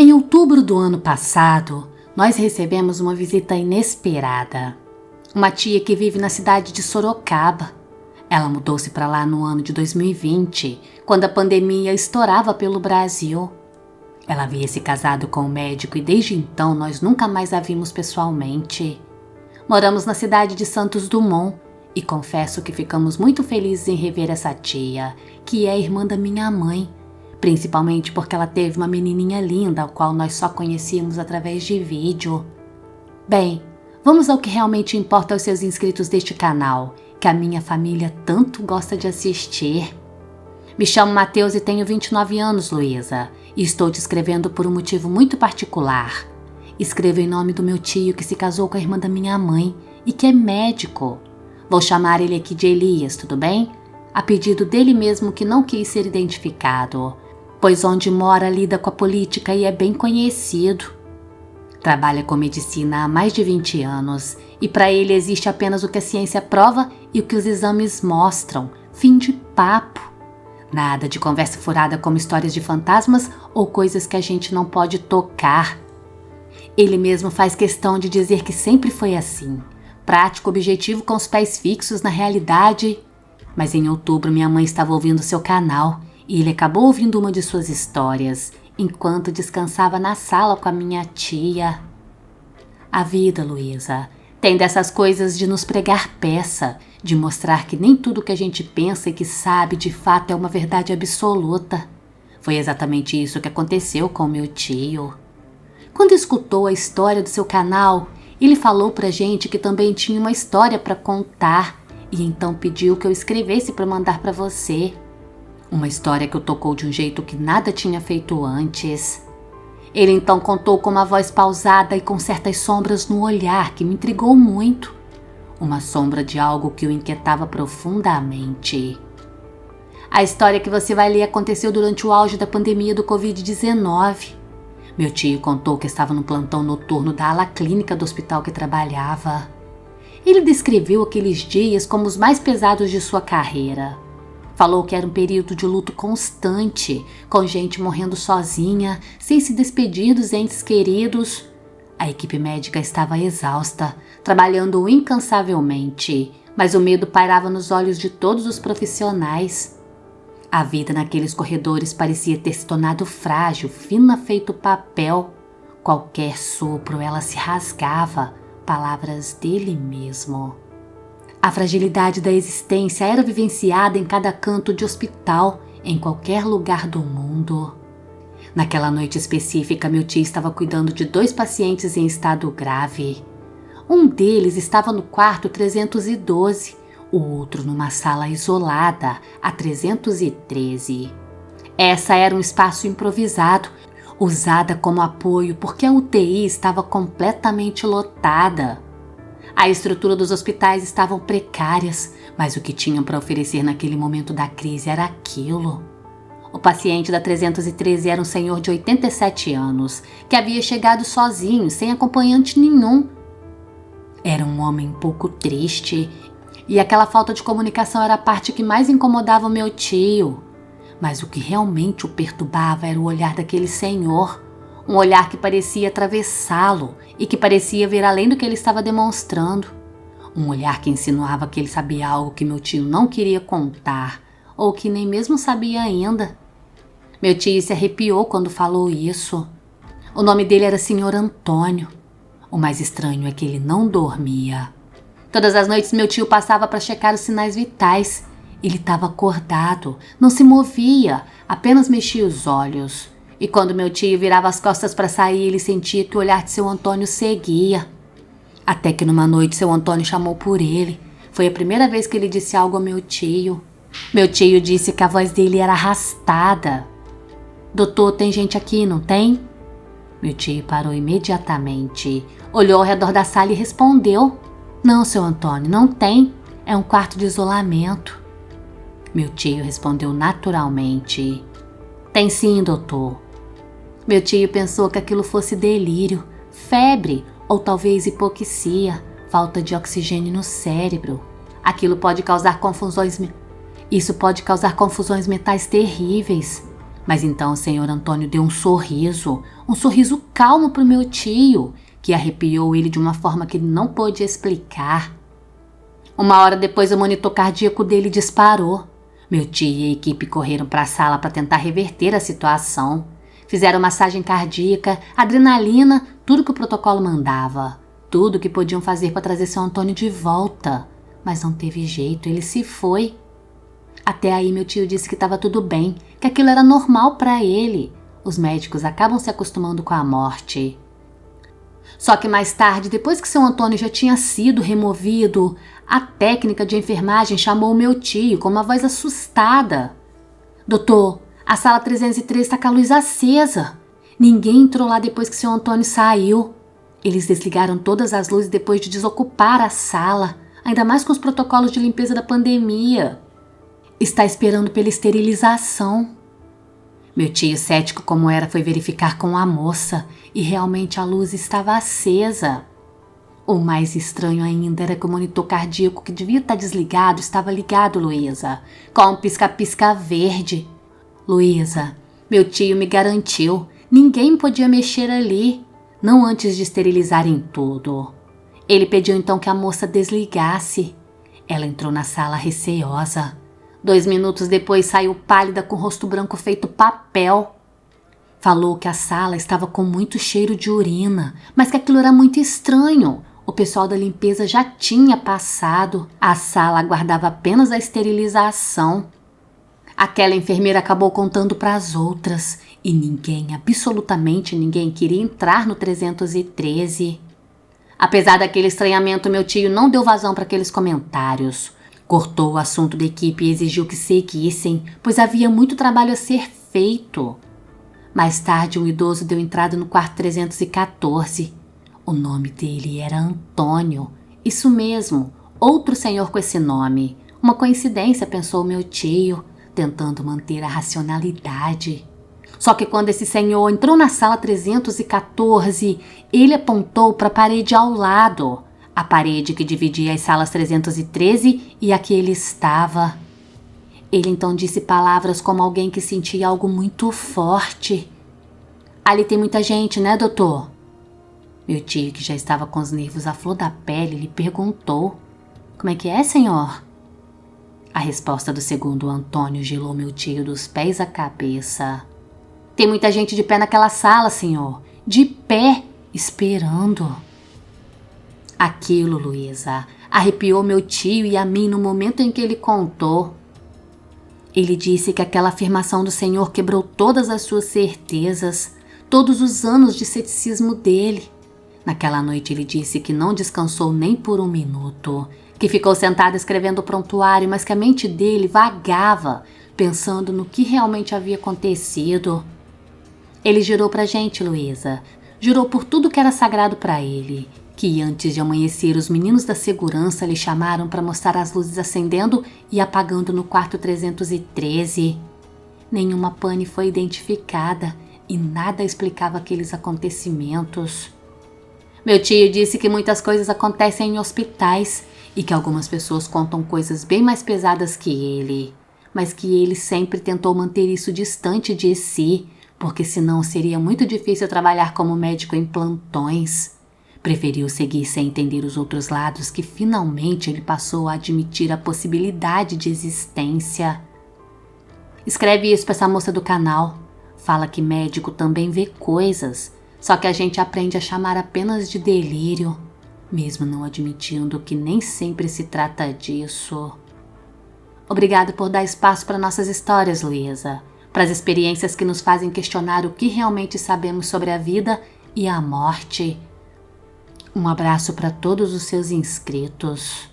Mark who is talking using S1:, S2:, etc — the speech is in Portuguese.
S1: Em outubro do ano passado, nós recebemos uma visita inesperada. Uma tia que vive na cidade de Sorocaba. Ela mudou-se para lá no ano de 2020, quando a pandemia estourava pelo Brasil. Ela havia se casado com um médico e desde então nós nunca mais a vimos pessoalmente. Moramos na cidade de Santos Dumont e confesso que ficamos muito felizes em rever essa tia, que é irmã da minha mãe, principalmente porque ela teve uma menininha linda, a qual nós só conhecíamos através de vídeo. Bem, vamos ao que realmente importa aos seus inscritos deste canal, que a minha família tanto gosta de assistir. Me chamo Matheus e tenho 29 anos, Luísa, e estou te escrevendo por um motivo muito particular. Escrevo em nome do meu tio que se casou com a irmã da minha mãe e que é médico. Vou chamar ele aqui de Elias, tudo bem? A pedido dele mesmo, que não quis ser identificado, pois onde mora lida com a política e é bem conhecido. Trabalha com medicina há mais de 20 anos e para ele existe apenas o que a ciência prova e o que os exames mostram. Fim de papo. Nada de conversa furada como histórias de fantasmas ou coisas que a gente não pode tocar. Ele mesmo faz questão de dizer que sempre foi assim. Prático, objetivo, com os pés fixos na realidade. Mas em outubro minha mãe estava ouvindo seu canal e ele acabou ouvindo uma de suas histórias, enquanto descansava na sala com a minha tia. A vida, Luísa, tem dessas coisas de nos pregar peça, de mostrar que nem tudo que a gente pensa e que sabe de fato é uma verdade absoluta. Foi exatamente isso que aconteceu com meu tio. Quando escutou a história do seu canal, ele falou pra gente que também tinha uma história para contar e então pediu que eu escrevesse para mandar para você. Uma história que o tocou de um jeito que nada tinha feito antes. Ele então contou com uma voz pausada e com certas sombras no olhar que me intrigou muito. Uma sombra de algo que o inquietava profundamente. A história que você vai ler aconteceu durante o auge da pandemia do Covid-19. Meu tio contou que estava no plantão noturno da ala clínica do hospital que trabalhava. Ele descreveu aqueles dias como os mais pesados de sua carreira. Falou que era um período de luto constante, com gente morrendo sozinha, sem se despedir dos entes queridos. A equipe médica estava exausta, trabalhando incansavelmente, mas o medo pairava nos olhos de todos os profissionais. A vida naqueles corredores parecia ter se tornado frágil, fina feito papel. Qualquer sopro ela se rasgava, palavras dele mesmo. A fragilidade da existência era vivenciada em cada canto de hospital, em qualquer lugar do mundo. Naquela noite específica, meu tio estava cuidando de 2 pacientes em estado grave. Um deles estava no quarto 312, o outro numa sala isolada, a 313. Essa era um espaço improvisado, usada como apoio porque a UTI estava completamente lotada. A estrutura dos hospitais estavam precárias, mas o que tinham para oferecer naquele momento da crise era aquilo. O paciente da 313 era um senhor de 87 anos, que havia chegado sozinho, sem acompanhante nenhum. Era um homem um pouco triste, e aquela falta de comunicação era a parte que mais incomodava o meu tio. Mas o que realmente o perturbava era o olhar daquele senhor. Um olhar que parecia atravessá-lo e que parecia ver além do que ele estava demonstrando. Um olhar que insinuava que ele sabia algo que meu tio não queria contar, ou que nem mesmo sabia ainda. Meu tio se arrepiou quando falou isso. O nome dele era Sr. Antônio. O mais estranho é que ele não dormia. Todas as noites meu tio passava para checar os sinais vitais. Ele estava acordado, não se movia, apenas mexia os olhos. E quando meu tio virava as costas para sair, ele sentia que o olhar de seu Antônio seguia. Até que numa noite seu Antônio chamou por ele. Foi a primeira vez que ele disse algo ao meu tio. Meu tio disse que a voz dele era arrastada. Doutor, tem gente aqui, não tem? Meu tio parou imediatamente, olhou ao redor da sala e respondeu. Não, seu Antônio, não tem. É um quarto de isolamento. Meu tio respondeu naturalmente. Tem sim, doutor. Meu tio pensou que aquilo fosse delírio, febre ou talvez hipoxia, falta de oxigênio no cérebro. Isso pode causar confusões mentais terríveis. Mas então o senhor Antônio deu um sorriso calmo para o meu tio, que arrepiou ele de uma forma que ele não pôde explicar. Uma hora depois, o monitor cardíaco dele disparou. Meu tio e a equipe correram para a sala para tentar reverter a situação. Fizeram massagem cardíaca, adrenalina, tudo que o protocolo mandava. Tudo que podiam fazer para trazer seu Antônio de volta. Mas não teve jeito, ele se foi. Até aí meu tio disse que estava tudo bem, que aquilo era normal para ele. Os médicos acabam se acostumando com a morte. Só que mais tarde, depois que seu Antônio já tinha sido removido, a técnica de enfermagem chamou o meu tio com uma voz assustada. Doutor, a sala 303 está com a luz acesa. Ninguém entrou lá depois que seu Antônio saiu. Eles desligaram todas as luzes depois de desocupar a sala, ainda mais com os protocolos de limpeza da pandemia. Está esperando pela esterilização. Meu tio, cético como era, foi verificar com a moça e realmente a luz estava acesa. O mais estranho ainda era que o monitor cardíaco, que devia estar desligado, estava ligado, Luísa, com um pisca-pisca verde. Luísa, meu tio me garantiu, ninguém podia mexer ali, não antes de esterilizarem tudo. Ele pediu então que a moça desligasse. Ela entrou na sala receosa. 2 minutos depois saiu pálida com o rosto branco feito papel. Falou que a sala estava com muito cheiro de urina, mas que aquilo era muito estranho. O pessoal da limpeza já tinha passado. A sala aguardava apenas a esterilização. Aquela enfermeira acabou contando para as outras e ninguém, absolutamente ninguém, queria entrar no 313. Apesar daquele estranhamento, meu tio não deu vazão para aqueles comentários. Cortou o assunto da equipe e exigiu que seguissem, pois havia muito trabalho a ser feito. Mais tarde, um idoso deu entrada no quarto 314. O nome dele era Antônio. Isso mesmo, outro senhor com esse nome. Uma coincidência, pensou meu tio, tentando manter a racionalidade. Só que quando esse senhor entrou na sala 314, ele apontou para a parede ao lado. A parede que dividia as salas 313 e a que ele estava. Ele então disse palavras como alguém que sentia algo muito forte. Ali tem muita gente, né, doutor? Meu tio, que já estava com os nervos à flor da pele, lhe perguntou. Como é que é, senhor? A resposta do segundo Antônio gelou meu tio dos pés à cabeça. Tem muita gente de pé naquela sala, senhor. De pé, esperando. Aquilo, Luísa, arrepiou meu tio e a mim no momento em que ele contou. Ele disse que aquela afirmação do senhor quebrou todas as suas certezas, todos os anos de ceticismo dele. Naquela noite ele disse que não descansou nem por 1 minuto, que ficou sentado escrevendo o prontuário, mas que a mente dele vagava, pensando no que realmente havia acontecido. Ele jurou pra gente, Luísa, jurou por tudo que era sagrado pra ele, que antes de amanhecer os meninos da segurança lhe chamaram para mostrar as luzes acendendo e apagando no quarto 313. Nenhuma pane foi identificada e nada explicava aqueles acontecimentos. Meu tio disse que muitas coisas acontecem em hospitais e que algumas pessoas contam coisas bem mais pesadas que ele, mas que ele sempre tentou manter isso distante de si, porque senão seria muito difícil trabalhar como médico em plantões. Preferiu seguir sem entender os outros lados, que finalmente ele passou a admitir a possibilidade de existência. Escreve isso para essa moça do canal. Fala que médico também vê coisas, só que a gente aprende a chamar apenas de delírio, mesmo não admitindo que nem sempre se trata disso. Obrigado por dar espaço para nossas histórias, Luísa, para as experiências que nos fazem questionar o que realmente sabemos sobre a vida e a morte. Um abraço para todos os seus inscritos.